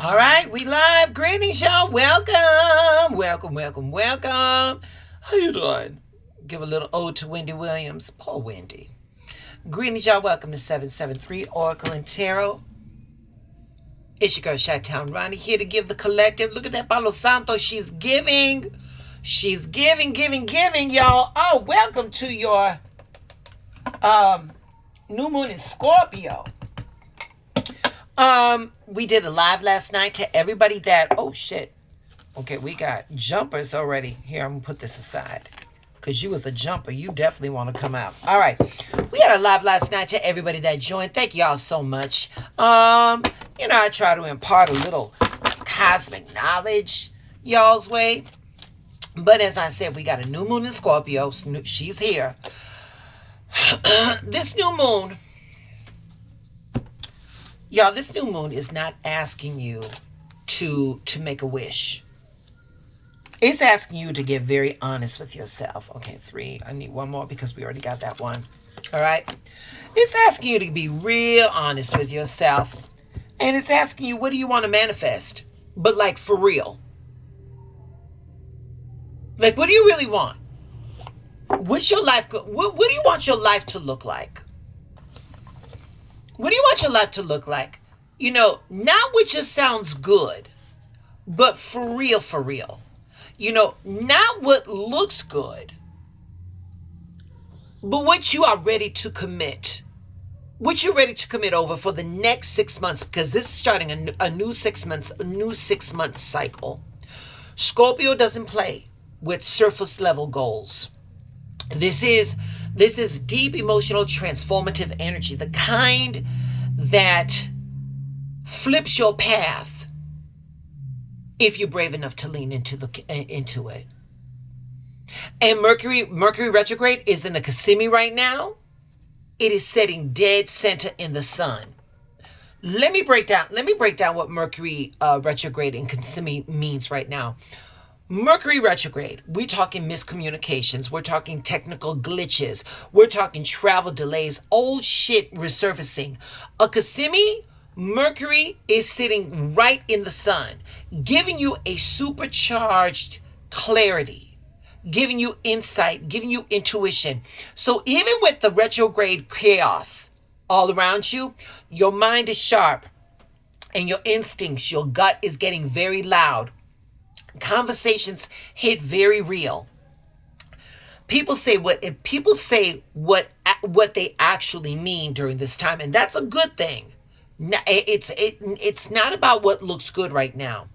All right, we live. Greetings, y'all. Welcome, welcome, welcome, welcome. How you doing? Give a little ode to Wendy Williams. Poor Wendy. Greetings, y'all. Welcome to 773 Oracle and Tarot. It's your girl, Chi-Town Ronnie, here to give the collective. Look at that Palo Santo. She's giving. She's giving, y'all. Oh, welcome to your new moon in Scorpio. We did a live last night to everybody that, oh shit. Okay, we got jumpers already. Here, I'm gonna put this aside. Because you was a jumper. You definitely want to come out. All right. We had a live last night to everybody that joined. Thank y'all so much. I try to impart a little cosmic knowledge y'all's way. But as I said, we got a new moon in Scorpio. She's here. This new moon, y'all, this new moon is not asking you to make a wish. It's asking you to get very honest with yourself. Okay, 3. I need one more because we already got that one. All right. It's asking you to be real honest with yourself. And it's asking you, what do you want to manifest? But like for real. Like, what do you really want? What's your life? What do you want your life to look like? What do you want your life to look like? Not what just sounds good, but for real, for real. Not what looks good, but what you are ready to commit. What you're ready to commit over for the next 6 months, because this is starting a new 6 months, a new 6 month cycle. Scorpio doesn't play with surface level goals. This is deep emotional transformative energy, the kind that flips your path if you're brave enough to lean into it. And Mercury retrograde is in a Kissimmee right now. It is setting dead center in the sun. Let me break down what Mercury retrograde in Kissimmee means right now. Mercury retrograde, we're talking miscommunications, we're talking technical glitches, we're talking travel delays, old shit resurfacing. A Kissimmee, Mercury is sitting right in the sun, giving you a supercharged clarity, giving you insight, giving you intuition. So even with the retrograde chaos all around you, your mind is sharp and your instincts, your gut is getting very loud. Conversations hit very real. People say what they actually mean during this time, and that's a good thing. It's not about what looks good right now.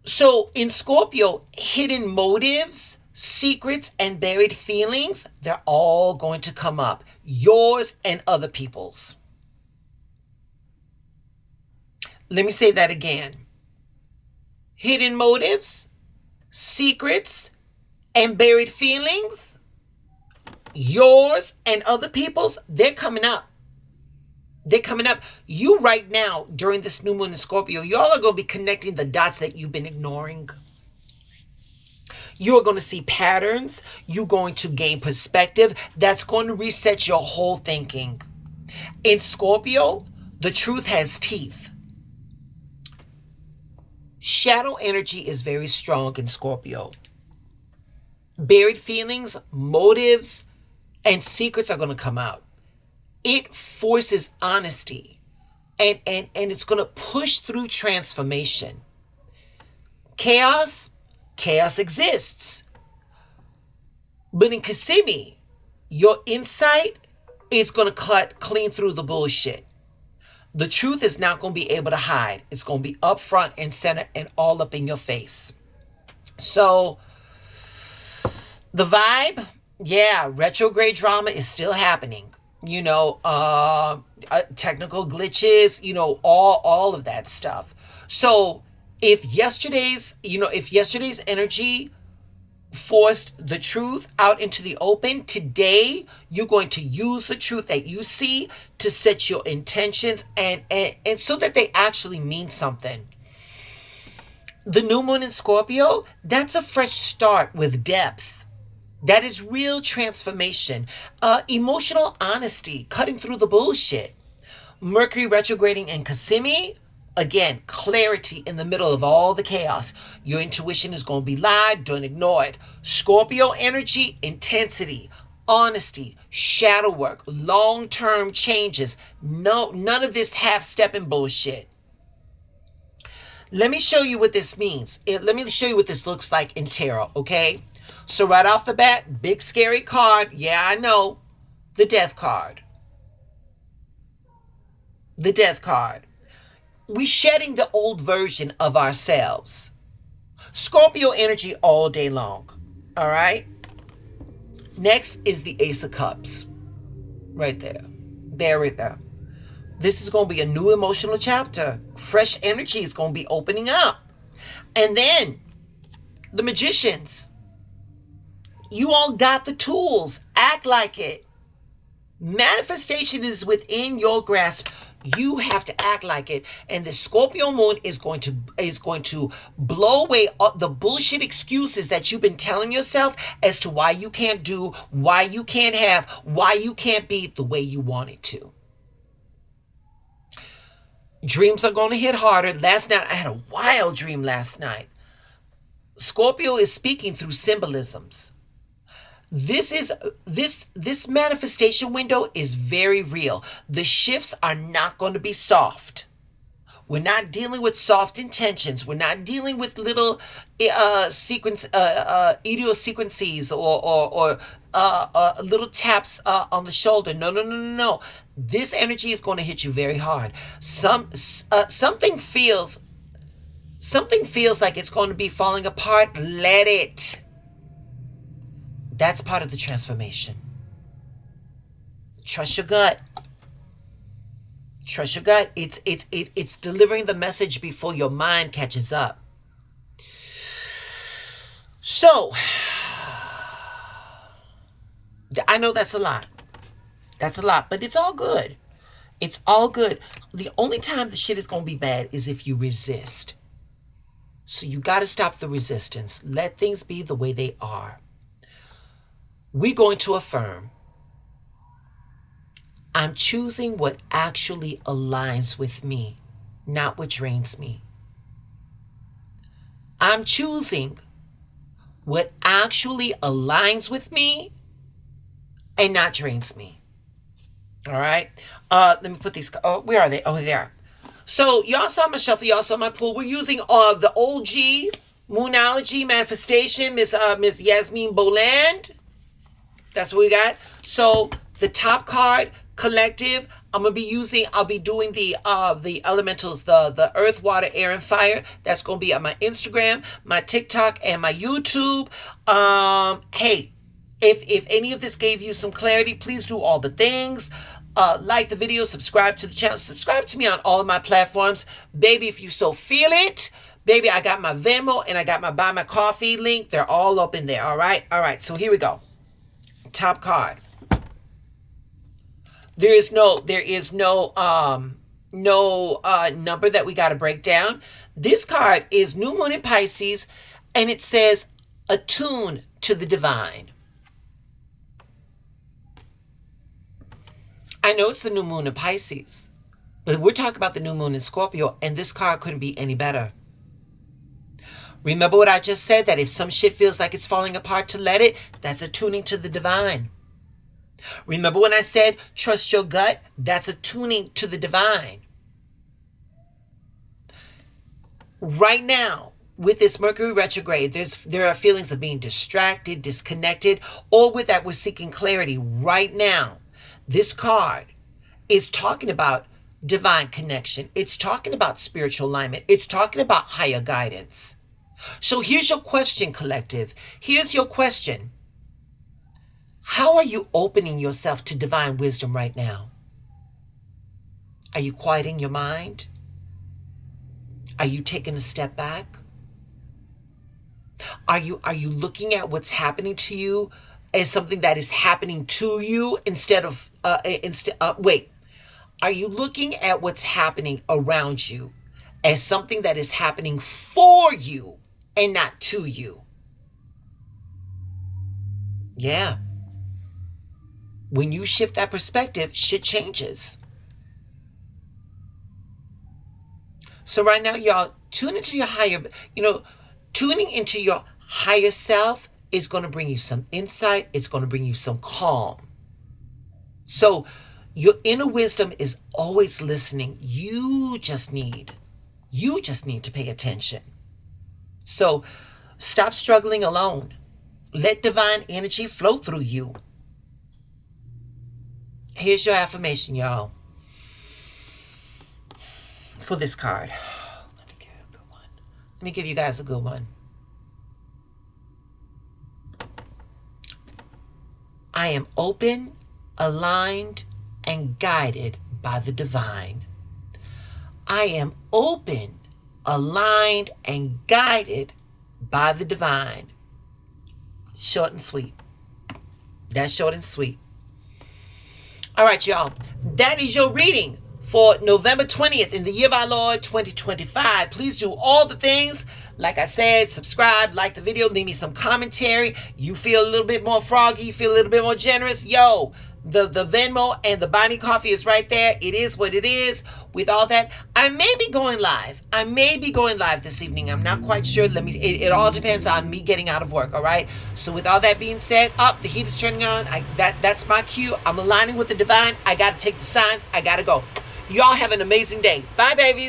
So in Scorpio, hidden motives, secrets, and buried feelings, they're all going to come up. Yours and other people's. Let me say that again. Hidden motives, secrets, and buried feelings, yours and other people's, they're coming up. They're coming up. You right now, during this new moon in Scorpio, y'all are going to be connecting the dots that you've been ignoring. You're going to see patterns. You're going to gain perspective. That's going to reset your whole thinking. In Scorpio, the truth has teeth. Shadow energy is very strong in Scorpio. Buried feelings, motives, and secrets are going to come out. It forces honesty, and it's going to push through transformation. Chaos exists. But in Kissimmee, your insight is going to cut clean through the bullshit. The truth is not going to be able to hide. It's going to be up front and center and all up in your face. So, the vibe, retrograde drama is still happening. Technical glitches, all of that stuff. So, if yesterday's energy forced the truth out into the open, today you're going to use the truth that you see to set your intentions and so that they actually mean something. The new moon in Scorpio, that's a fresh start with depth. That is real transformation. Emotional honesty, cutting through the bullshit. Mercury retrograding in Kissimmee, Again, clarity in the middle of all the chaos. Your intuition is going to be lied. Don't ignore it. Scorpio energy, intensity, honesty, shadow work, long-term changes. No, none of this half-stepping bullshit. Let me show you what this means. Let me show you what this looks like in tarot, okay? So right off the bat, big scary card. Yeah, I know. The death card. The death card. We shedding the old version of ourselves. Scorpio energy all day long. All right? Next is the Ace of Cups. Right there. There we go. This is going to be a new emotional chapter. Fresh energy is going to be opening up. And then the Magicians. You all got the tools. Act like it. Manifestation is within your grasp. You have to act like it. And the Scorpio moon is going to blow away all the bullshit excuses that you've been telling yourself as to why you can't do, why you can't have, why you can't be the way you want it to. Dreams are going to hit harder. Last night, I had a wild dream last night. Scorpio is speaking through symbolisms. This manifestation window is very real. The shifts are not going to be soft. We're not dealing with soft intentions. We're not dealing with little idiosyncrasies or little taps on the shoulder. No. This energy is going to hit you very hard. Something feels like it's going to be falling apart. Let it. That's part of the transformation. Trust your gut. Trust your gut. It's delivering the message before your mind catches up. So, I know that's a lot. That's a lot, but it's all good. It's all good. The only time the shit is going to be bad is if you resist. So you got to stop the resistance. Let things be the way they are. We're going to affirm. I'm choosing what actually aligns with me, not what drains me. I'm choosing what actually aligns with me and not drains me. All right. Let me put these. Oh, where are they? Oh, there. So y'all saw my shuffle. Y'all saw my pool. We're using the OG Moonology Manifestation, Miss Yasmin Boland. That's what we got. So the top card, Collective. I'll be doing the elementals, the earth, water, air, and fire. That's gonna be on my Instagram, my TikTok, and my YouTube. Hey, if any of this gave you some clarity, please do all the things. Like the video, subscribe to the channel, subscribe to me on all of my platforms. Baby, if you so feel it, baby, I got my Venmo and I got my Buy My Coffee link. They're all up in there. All right. So here we go. Top card. There is no number that we got to break down. This card is New Moon in Pisces, and it says attune to the divine. I know it's the new moon in Pisces, but we're talking about the new moon in Scorpio, and this card couldn't be any better. Remember what I just said, that if some shit feels like it's falling apart, to let it, that's attuning to the divine. Remember when I said trust your gut? That's attuning to the divine. Right now, with this Mercury retrograde, there are feelings of being distracted, disconnected, or with that we're seeking clarity right now. This card is talking about divine connection. It's talking about spiritual alignment. It's talking about higher guidance. So here's your question, collective. Here's your question. How are you opening yourself to divine wisdom right now? Are you quieting your mind? Are you taking a step back? Are you looking at what's happening to you as something that is happening to you instead of are you looking at what's happening around you as something that is happening for you and not to you? Yeah. When you shift that perspective, shit changes. So right now, y'all, tune into your higher, tuning into your higher self is going to bring you some insight. It's going to bring you some calm. So your inner wisdom is always listening. You just need to pay attention. So stop struggling alone. Let divine energy flow through you. Here's your affirmation, y'all, for this card. Let me give you a good one. Let me give you guys a good one. I am open, aligned, and guided by the divine. I am open, aligned, and guided by the divine. Short and sweet. That's short and sweet. All right, y'all. That is your reading for November 20th in the year of our Lord 2025. Please do all the things. Like I said, subscribe, like the video, leave me some commentary. You feel a little bit more froggy, you feel a little bit more generous. Yo, the Venmo and the Buy Me Coffee is right there. It is what it is. With all that, I may be going live. This evening. I'm not quite sure. It all depends on me getting out of work, all right? So with all that being said, the heat is turning on. That's my cue. I'm aligning with the divine. I got to take the signs. I got to go. Y'all have an amazing day. Bye, babies.